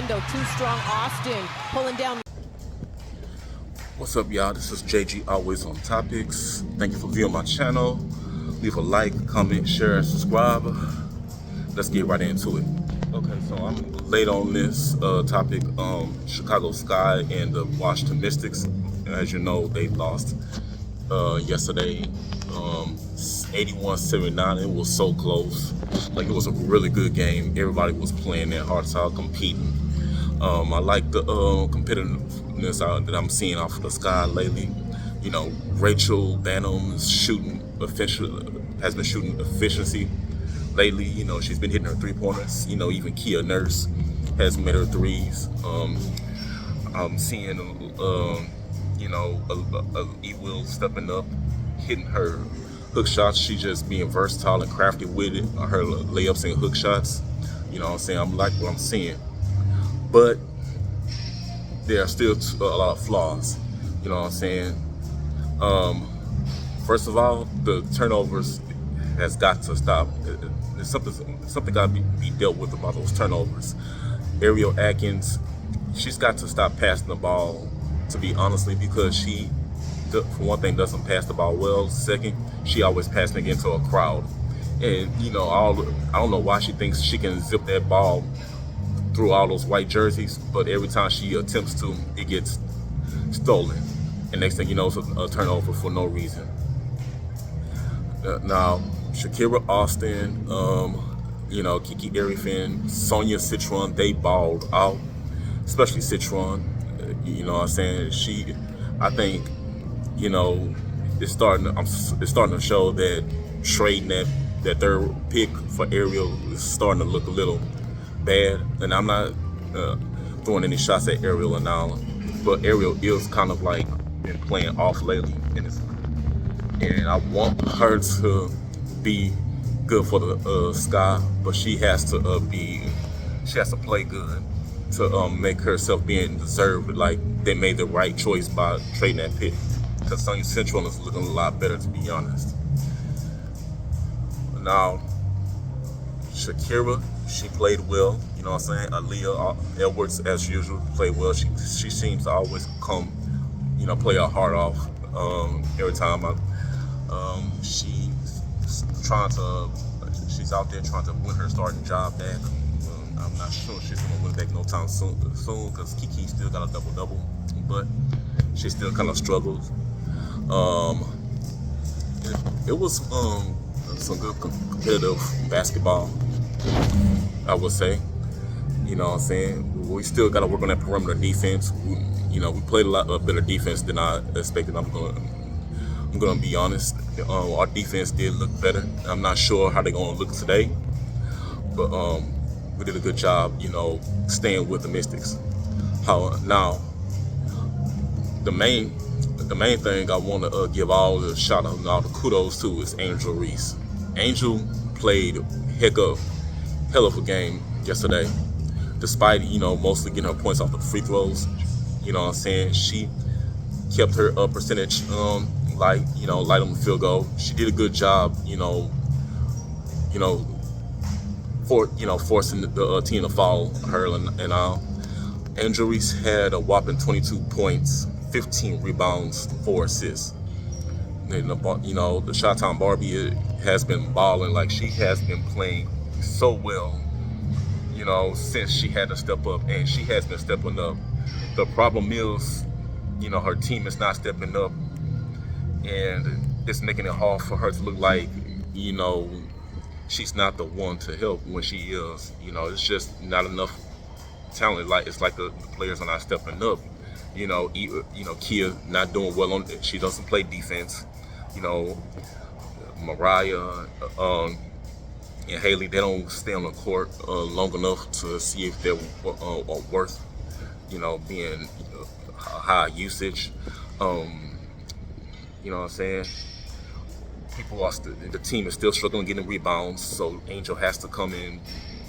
window. Too strong. Austin pulling down. What's up, y'all? This is JG, always on topics. Thank you for viewing my channel. Leave a like, comment, share, and subscribe. Let's get right into it. Okay, so I'm late on this topic. Chicago Sky and the Washington Mystics. As you know, they lost yesterday, 81-79. It was so close. Like, it was a really good game. Everybody was playing their hearts out, competing. I like the competitiveness that I'm seeing off of the Sky lately. You know, Rachel Banham is has been shooting efficiency lately. You know, she's been hitting her 3-pointers. You know, even Kia Nurse has made her threes. I'm seeing, you know, E-Will stepping up, hitting her hook shots. She's just being versatile and crafty with it. Her layups and hook shots. You know what I'm saying? I'm like what I'm seeing. But there are still a lot of flaws. You know what I'm saying? First of all, the turnovers has got to stop. There's something got to be dealt with about those turnovers. Ariel Atkins, she's got to stop passing the ball, to be honestly, because she, for one thing, doesn't pass the ball well. Second, she always passing it into a crowd. And, you know, I don't know why she thinks she can zip that ball through all those white jerseys, but every time she attempts to, it gets stolen. And next thing you know, it's a turnover for no reason. Now, Shakira Austin, you know, Kiki Arifin, Sonia Citron, they balled out, especially Citron. You know what I'm saying? I think, you know, it's starting to show that trading that third pick for Ariel is starting to look a little bad. And I'm not throwing any shots at Ariel and all, but Ariel is kind of like been playing off lately, and I want her to be good for the Sky, but she has to play good to make herself being deserved. Like, they made the right choice by trading that pick, because Sonya Central is looking a lot better, to be honest. Now, Shakira, she played well. You know what I'm saying? Aaliyah Edwards, as usual, played well. She seems to always come, you know, play her heart off every time. She's out there trying to win her starting job back. I'm not sure she's gonna win it back no time soon, because Kiki still got a double-double, but she still kind of struggles. It was some good competitive basketball, I would say. You know what I'm saying? We still got to work on that perimeter defense. You know, we played a lot better defense than I expected. I'm gonna be honest. Our defense did look better. I'm not sure how they're gonna look today, but we did a good job, you know, staying with the Mystics. Now, the main thing I want to give all the shout out and all the kudos to is Angel Reese. Angel played hell of a game yesterday, despite, you know, mostly getting her points off the free throws. You know what I'm saying? She kept her percentage light on the field goal. She did a good job, forcing the team to foul her and all. Angel Reese had a whopping 22 points, 15 rebounds, 4 assists. And the Chi-Town Barbie has been balling. Like, she has been playing so well, you know, since she had to step up, and she has been stepping up. The problem is, you know, her team is not stepping up, and it's making it hard for her to look like, you know, she's not the one to help when she is. You know, it's just not enough talent. Like, it's like the players are not stepping up. You know, Kia not doing well on it. She doesn't play defense. You know, Mariah and Haley, they don't stay on the court long enough to see if they're worth, you know, being high usage. You know what I'm saying? The team is still struggling getting rebounds, so Angel has to come in,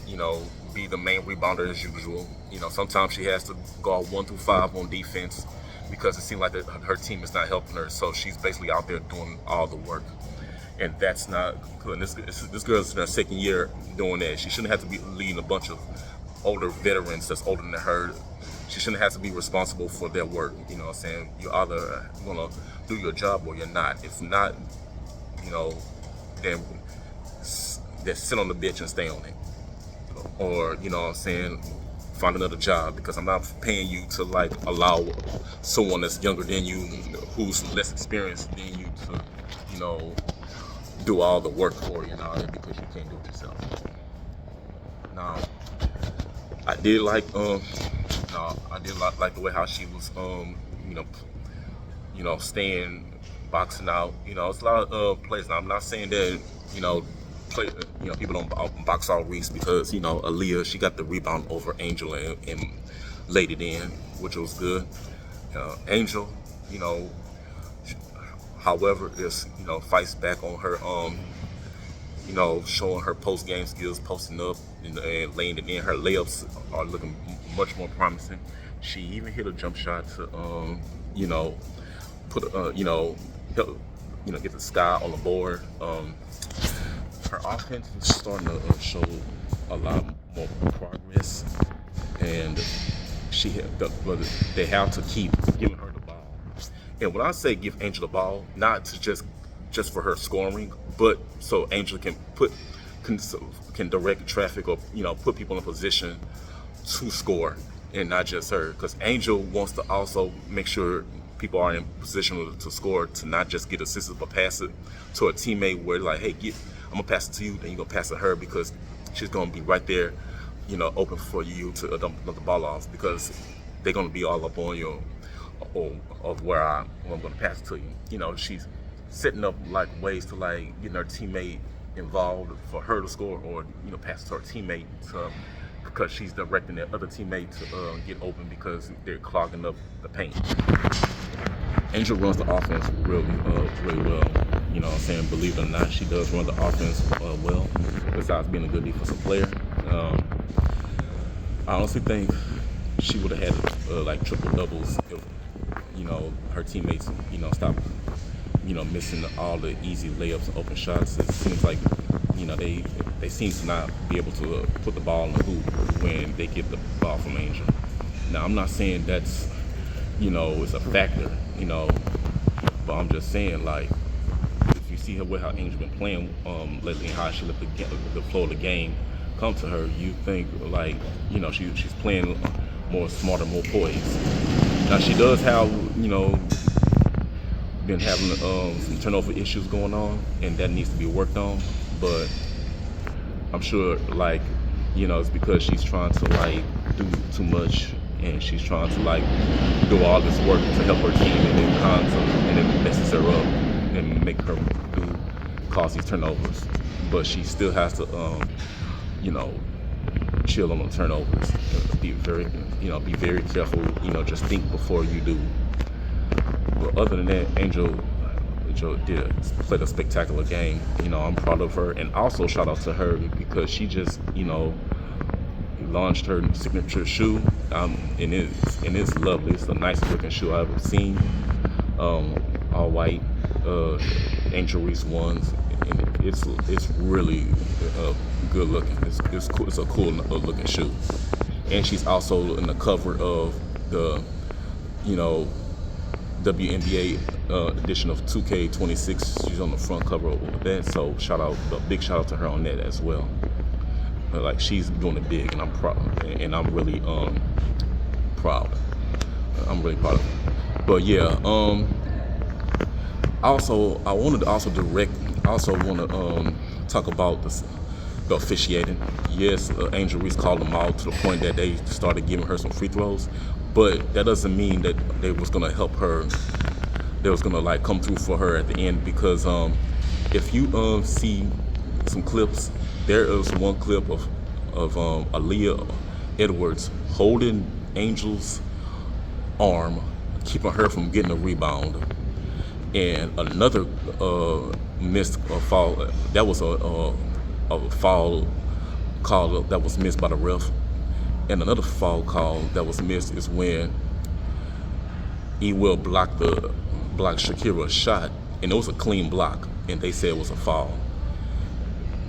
you know, be the main rebounder as usual. You know, sometimes she has to go 1 through 5 on defense because it seems like her team is not helping her, so she's basically out there doing all the work, and that's not good. And this girl's in her second year doing that. She shouldn't have to be leading a bunch of older veterans that's older than her. She shouldn't have to be responsible for their work. You know what I'm saying? You're either gonna do your job or you're not. If not, you know, then sit on the bench and stay on it. Or, you know what I'm saying, find another job, because I'm not paying you to like allow someone that's younger than you, who's less experienced than you, to, you know, do all the work for you and all that, because you can't do it yourself. Now, I did like like the way how she was staying, boxing out. You know, it's a lot of plays. Now, I'm not saying that, people don't box out Reese, because, you know, Aaliyah, she got the rebound over Angel and laid it in, which was good. Angel, you know, however, is, you know, fights back on her, showing her post-game skills, posting up and laying it in. Her layups are looking much more promising. She even hit a jump shot to, help, get the sky on the board. Her offense is starting to show a lot more progress, and but they have to keep giving her the ball. And when I say give Angel the ball, not to just for her scoring, but so Angel can direct traffic, or, you know, put people in a position to score, and not just her. Because Angel wants to also make sure people are in position to score, to not just get assists, but pass it to a teammate where, like, hey, I'm gonna pass it to you, then you're gonna pass it to her, because she's gonna be right there, you know, open for you to dump the ball off, because they're gonna be all up on you of where I'm gonna pass it to you. You know, she's setting up like ways to like getting her teammate involved for her to score, or, you know, pass it to her teammate because she's directing that other teammate to get open, because they're clogging up the paint. Angel runs the offense really well. You know what I'm saying? Believe it or not, she does run the offense well, besides being a good defensive player. I honestly think she would have had like triple doubles if, you know, her teammates, you know, stopped, you know, missing all the easy layups and open shots. It seems like, you know, they seem to not be able to put the ball in the hoop when they get the ball from Angel. Now, I'm not saying that's, you know, it's a factor, you know, but I'm just saying, like, if you see her with how Angel been playing lately, and how she let the flow of the game come to her, you think, like, you know, she's playing more smarter, more poised. Now, she does have, you know, been having some turnover issues going on, and that needs to be worked on, but I'm sure, like, you know, it's because she's trying to, like, do too much, and she's trying to, like, do all this work to help her team, and then messes her up and make her cause these turnovers. But she still has to, you know, chill on the turnovers. Be very careful. You know, just think before you do. But other than that, Angel played a spectacular game. You know, I'm proud of her, and also shout out to her, because she just, you know, launched her signature shoe, and it's lovely. It's the nicest looking shoe I've ever seen. All white, Angel Reese ones, and it's really good looking. It's cool. It's a cool looking shoe, and she's also in the cover of the, you know, WNBA edition of 2K26. She's on the front cover of that. So big shout out to her on that as well. Like, she's doing it big, and I'm proud, and I'm really proud. I'm really proud of her. But yeah, I want to talk about the officiating. Yes, Angel Reese called them out to the point that they started giving her some free throws, but that doesn't mean that they was gonna help her. They was gonna, like, come through for her at the end, because if you see some clips, there is one clip of Aaliyah Edwards holding Angel's arm, keeping her from getting a rebound, and another missed foul. That was a foul call that was missed by the ref, and another foul call that was missed is when Will blocked Shakira's shot, and it was a clean block, and they said it was a foul.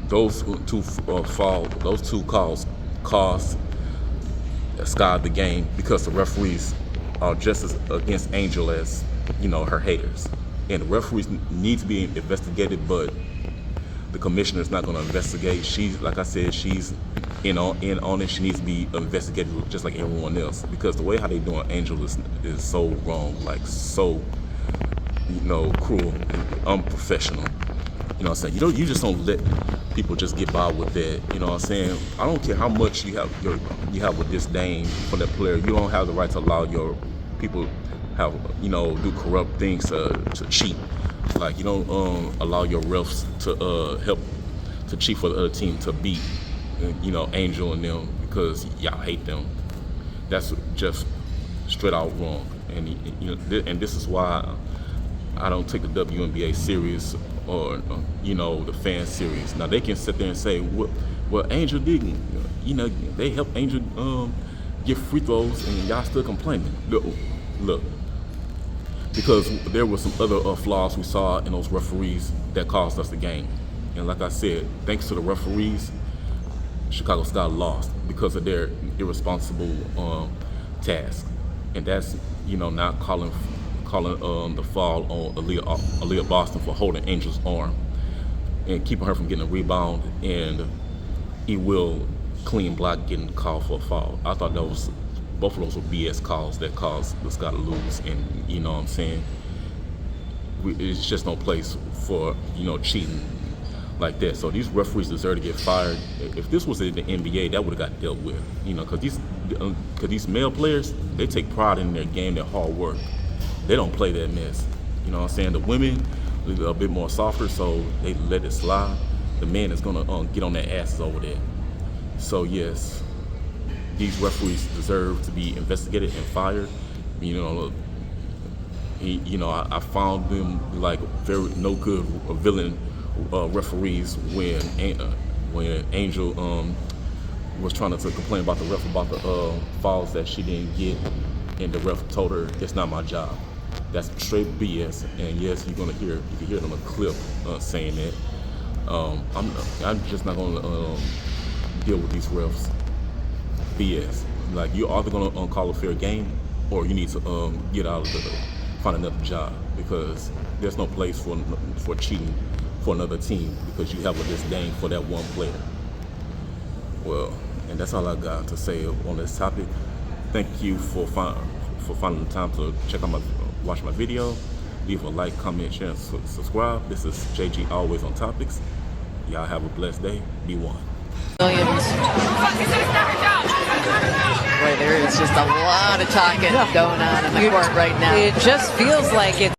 Those two calls cost skied the game because the referees are just as against Angel as, you know, her haters. And the referees need to be investigated, but the commissioner's not going to investigate. She's, like I said, she's in on it. She needs to be investigated just like everyone else, because the way how they doing Angel is so wrong, like so, you know, cruel and unprofessional. You know what I'm saying? You just don't let people just get by with that. You know what I'm saying? I don't care how much you have with disdain for that player. You don't have the right to allow your people have, you know, do corrupt things to cheat. Like, you don't allow your refs to help to cheat for the other team to beat, you know, Angel and them because y'all hate them. That's just straight out wrong. And you know, and this is why I don't take the WNBA serious, or you know, the fan series. Now they can sit there and say, well, Angel didn't, you know, they helped Angel get free throws, and y'all still complaining. Look, because there were some other flaws we saw in those referees that caused us the game. And like I said, thanks to the referees, Chicago Sky lost because of their irresponsible task. And that's, you know, not calling the foul on Aaliyah Boston for holding Angel's arm and keeping her from getting a rebound, and Will clean block getting called for a foul. I thought both of those were BS calls that caused the Sky to lose. And you know what I'm saying, it's just no place for, you know, cheating like that. So these referees deserve to get fired. If this was in the NBA, that would have got dealt with, you know, because these male players, they take pride in their game, their hard work. They don't play that mess. You know what I'm saying? The women are a bit more softer, so they let it slide. The man is gonna get on their asses over there. So yes, these referees deserve to be investigated and fired. You know, I found them like very no good villain referees when Angel was trying to complain about the ref about the fouls that she didn't get, and the ref told her, "It's not my job." That's straight BS. And yes, you can hear it on a clip saying that. I'm just not gonna deal with these refs. BS. Like, you're either gonna call a fair game, or you need to get out of find another job, because there's no place for cheating for another team because you have a disdain for that one player. Well, and that's all I got to say on this topic. Thank you for finding the time to watch my video. Leave a like, comment, share, and subscribe. This is JG, always on topics. Y'all have a blessed day. Be one. Williams. Right there is just a lot of talking going on in the court right now. It just feels like it's